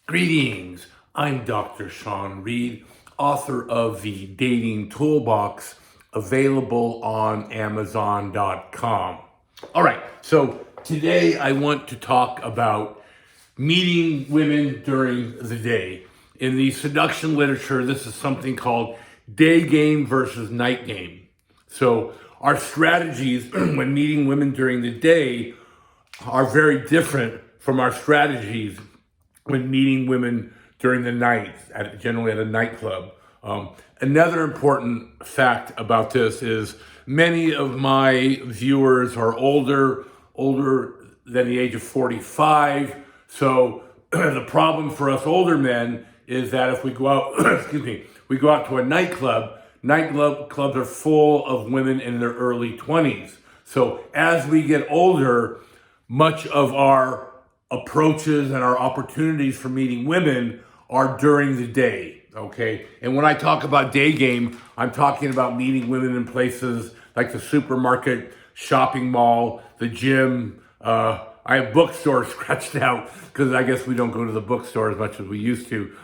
Greetings, I'm Dr. Sean Reed, author of the Dating Toolbox, available on Amazon.com. All right, so today I want to talk about meeting women during the day. In the seduction literature, this is something called day game versus night game. So our strategies when meeting women during the day are very different from our strategies when meeting women during the night, generally at a nightclub. Another important fact about this is many of my viewers are older than the age of 45. So the problem for us older men is that if we go out, we go out to a nightclub, clubs are full of women in their early 20s. So as we get older, much of our approaches and our opportunities for meeting women are during the day, okay? And when I talk about day game, I'm talking about meeting women in places like the supermarket, shopping mall, the gym. I have bookstores scratched out because I guess we don't go to the bookstore as much as we used to.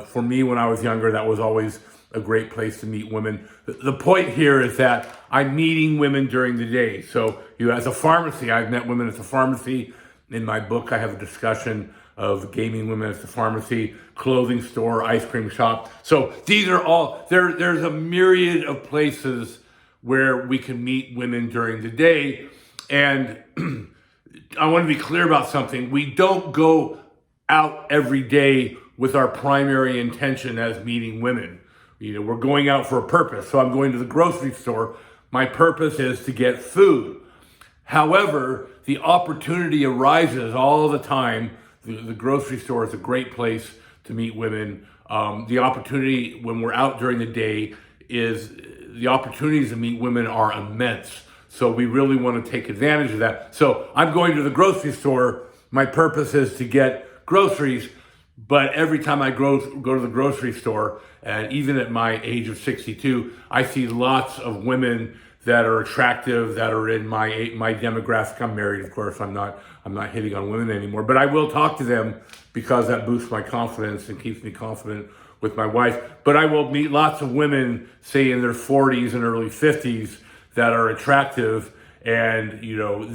For me, when I was younger, that was always a great place to meet women. The point here is that I'm meeting women during the day. So as a pharmacy, I've met women at the pharmacy. In my book, I have a discussion of gaming women at the pharmacy, clothing store, ice cream shop. So these are all, there's a myriad of places where we can meet women during the day. And I want to be clear about something. We don't go out every day with our primary intention as meeting women. We're going out for a purpose. So I'm going to the grocery store. My purpose is to get food. However, the opportunity arises all the time. The grocery store is a great place to meet women. The opportunity when we're out during the day is the opportunities to meet women are immense. So we really want to take advantage of that. So I'm going to the grocery store. My purpose is to get groceries. But every time I go to the grocery store, and even at my age of 62, I see lots of women that are attractive, that are in my demographic. I'm married, of course. I'm not hitting on women anymore, but I will talk to them because that boosts my confidence and keeps me confident with my wife. But I will meet lots of women, say in their 40s and early 50s, that are attractive. And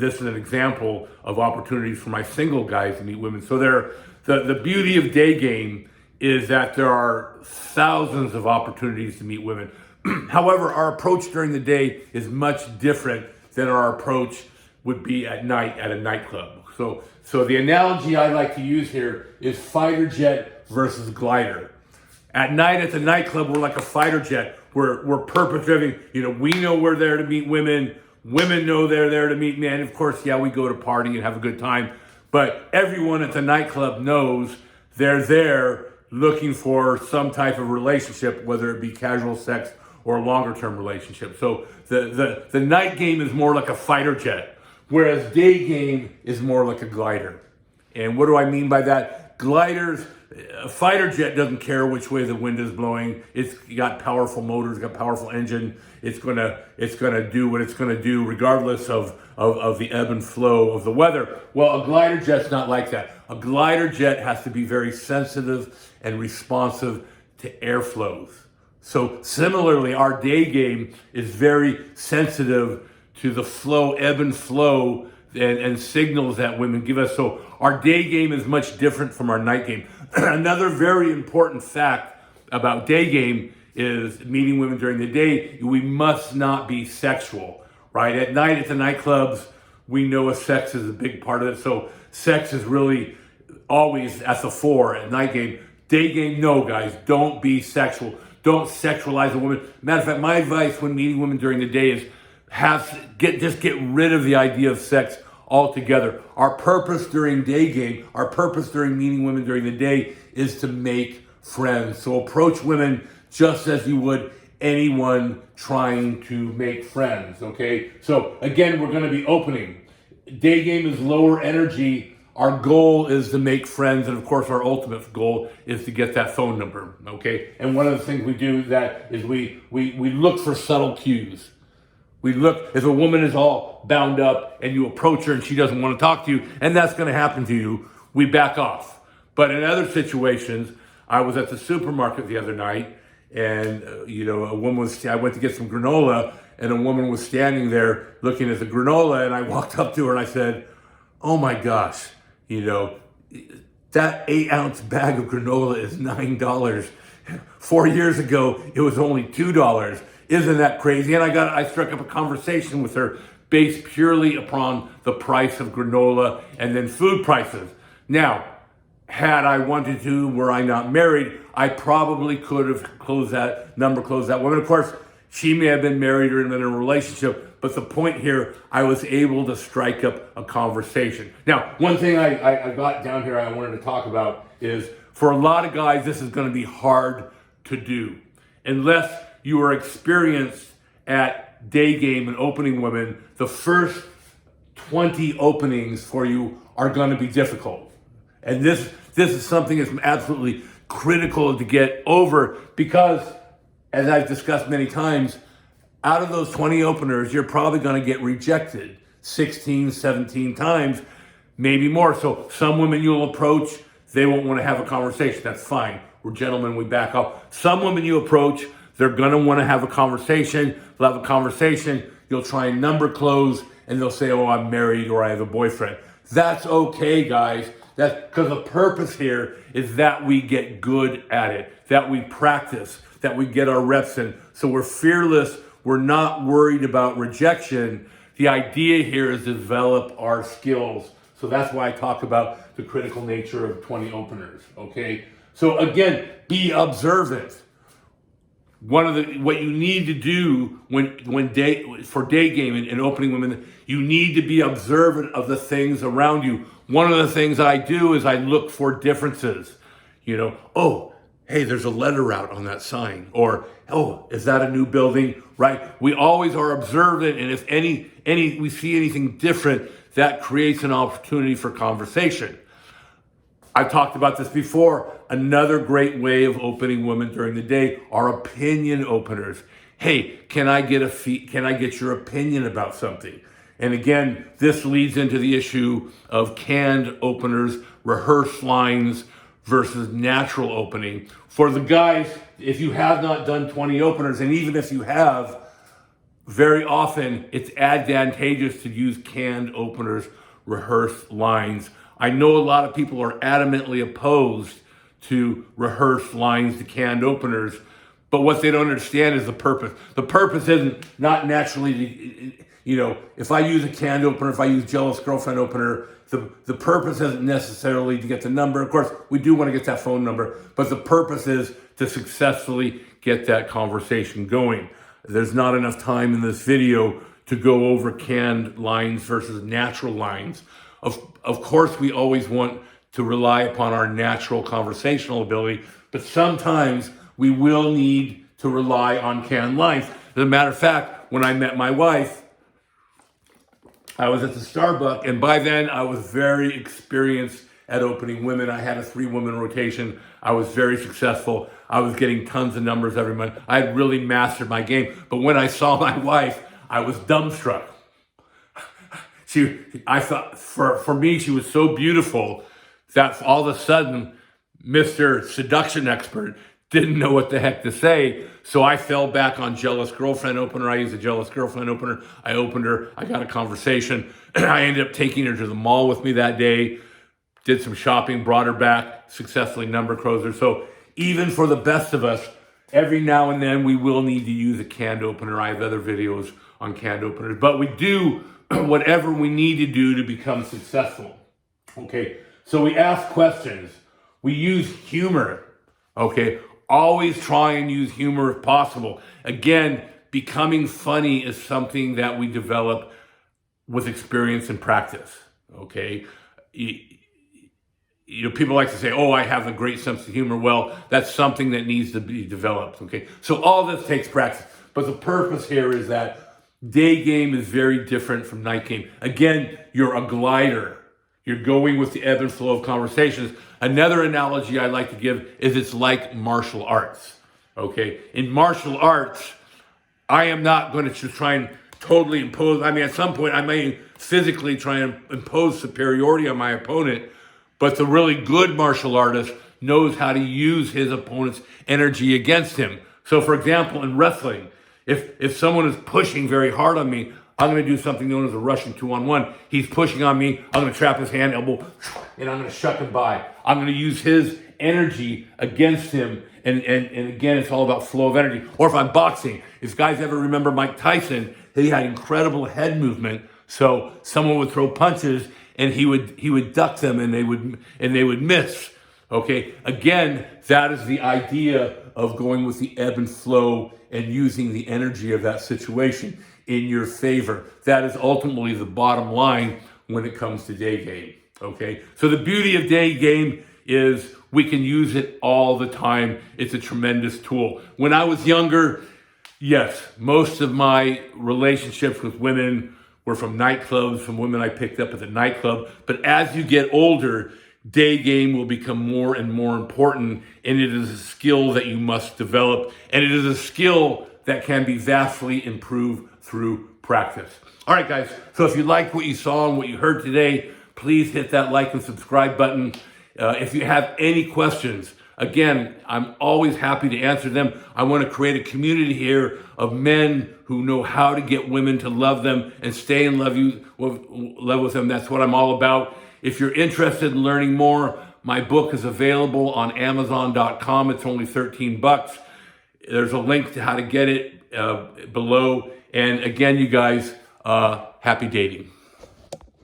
this is an example of opportunities for my single guys to meet women. So the beauty of day game is that there are thousands of opportunities to meet women. However, our approach during the day is much different than our approach would be at night at a nightclub. So the analogy I like to use here is fighter jet versus glider. At night at the nightclub, we're like a fighter jet. We're purpose-driven. We know we're there to meet women. Women know they're there to meet men. Of course, we go to party and have a good time. But everyone at the nightclub knows they're there looking for some type of relationship, whether it be casual sex or a longer-term relationship. So the night game is more like a fighter jet, whereas day game is more like a glider. And what do I mean by that? Gliders, a fighter jet doesn't care which way the wind is blowing. It's got powerful motors, got powerful engine. It's gonna do what it's gonna do regardless of the ebb and flow of the weather. Well, a glider jet's not like that. A glider jet has to be very sensitive and responsive to airflows. So similarly, our day game is very sensitive to the flow, ebb and flow, and signals that women give us. So our day game is much different from our night game. Another very important fact about day game is meeting women during the day, we must not be sexual, right? At night at the nightclubs, we know sex is a big part of it. So sex is really always at the fore at night game. Day game, no, guys, don't be sexual. Don't sexualize a woman. Matter of fact, my advice when meeting women during the day is just get rid of the idea of sex altogether. Our purpose during day game, our purpose during meeting women during the day is to make friends. So approach women just as you would anyone trying to make friends, okay? So again, we're gonna be opening. Day game is lower energy. Our goal is to make friends, and of course our ultimate goal is to get that phone number, okay? And one of the things we do that is we look for subtle cues. We look, if a woman is all bound up and you approach her and she doesn't want to talk to you, and that's going to happen to you, we back off. But in other situations, I was at the supermarket the other night, and a woman was. I went to get some granola, and a woman was standing there looking at the granola, and I walked up to her and I said, "Oh my gosh, that 8-ounce bag of granola is $9. 4 years ago, it was only $2. Isn't that crazy?" And I struck up a conversation with her based purely upon the price of granola and then food prices. Now, had I wanted to, were I not married, I probably could have closed that woman. Of course, she may have been married or in a relationship, but the point here, I was able to strike up a conversation. Now, one thing I got down here I wanted to talk about is, for a lot of guys, this is going to be hard to do. Unless you are experienced at day game and opening women, the first 20 openings for you are going to be difficult. And this is something that's absolutely critical to get over, because, as I've discussed many times, out of those 20 openers, you're probably going to get rejected 16, 17 times, maybe more. So some women you'll approach, they won't want to have a conversation. That's fine. We're gentlemen, we back up. Some women you approach, they're going to want to have a conversation. They'll have a conversation. You'll try and number close, and they'll say, "Oh, I'm married," or "I have a boyfriend." That's okay, guys. That's because the purpose here is that we get good at it, that we practice, that we get our reps in. So we're fearless. We're not worried about rejection. The idea here is to develop our skills. So that's why I talk about the critical nature of 20 openers, okay? So again, be observant. What you need to do for day game and opening women, you need to be observant of the things around you. One of the things I do is I look for differences. Oh, hey, there's a letter out on that sign, or oh, is that a new building? Right? We always are observant, and if we see anything different, that creates an opportunity for conversation. I've talked about this before. Another great way of opening women during the day are opinion openers. Hey, can I get your opinion about something? And again, this leads into the issue of canned openers, rehearsed lines versus natural opening. For the guys, if you have not done 20 openers, and even if you have, very often it's advantageous to use canned openers, rehearsed lines. I know a lot of people are adamantly opposed to rehearsed lines, to canned openers, but what they don't understand is the purpose. The purpose isn't not naturally, if I use a canned opener, if I use jealous girlfriend opener, the purpose isn't necessarily to get the number. Of course, we do want to get that phone number, but the purpose is to successfully get that conversation going. There's not enough time in this video to go over canned lines versus natural lines. Of course, we always want to rely upon our natural conversational ability, but sometimes we will need to rely on canned lines. As a matter of fact, when I met my wife, I was at the Starbucks, and by then I was very experienced at opening women. I had a 3-woman rotation. I was very successful. I was getting tons of numbers every month. I had really mastered my game. But when I saw my wife, I was dumbstruck. I thought, for me, she was so beautiful that all of a sudden, Mr. Seduction Expert didn't know what the heck to say. So I fell back on jealous girlfriend opener. I used a jealous girlfriend opener. I opened her. I got a conversation. I ended up taking her to the mall with me that day, did some shopping, brought her back, successfully number closed her. So even for the best of us, every now and then we will need to use a canned opener. I have other videos on canned openers, but we do whatever we need to do to become successful. Okay, so we ask questions. We use humor. Okay, always try and use humor if possible. Again, becoming funny is something that we develop with experience and practice. Okay, people like to say, "Oh, I have a great sense of humor." Well, that's something that needs to be developed. Okay, so all this takes practice. But the purpose here is that day game is very different from night game. Again, you're a glider. You're going with the ebb and flow of conversations. Another analogy I like to give is it's like martial arts. Okay, in martial arts, I am not going to just try and totally impose. I mean, at some point, I may physically try and impose superiority on my opponent, But the really good martial artist knows how to use his opponent's energy against him. So for example, in wrestling, if someone is pushing very hard on me, I'm going to do something known as a Russian 2-on-1. He's pushing on me. I'm going to trap his hand, elbow, and I'm going to shuck him by. I'm going to use his energy against him. And again, it's all about flow of energy. Or if I'm boxing, if guys ever remember Mike Tyson, he had incredible head movement. So someone would throw punches and he would duck them and they would miss. Okay, again, that is the idea of going with the ebb and flow and using the energy of that situation in your favor. That is ultimately the bottom line when it comes to day game. Okay, so the beauty of day game is we can use it all the time. It's a tremendous tool. When I was younger, yes, most of my relationships with women were from nightclubs, from women I picked up at the nightclub. But as you get older, day game will become more and more important, and it is a skill that you must develop, and it is a skill that can be vastly improved through practice. All right, guys, so if you liked what you saw and what you heard today, please hit that like and subscribe button. If you have any questions, again, I'm always happy to answer them. I want to create a community here of men who know how to get women to love them and stay in love with them. That's what I'm all about. If you're interested in learning more, my book is available on Amazon.com. It's only $13. There's a link to how to get it below. And again, you guys, happy dating.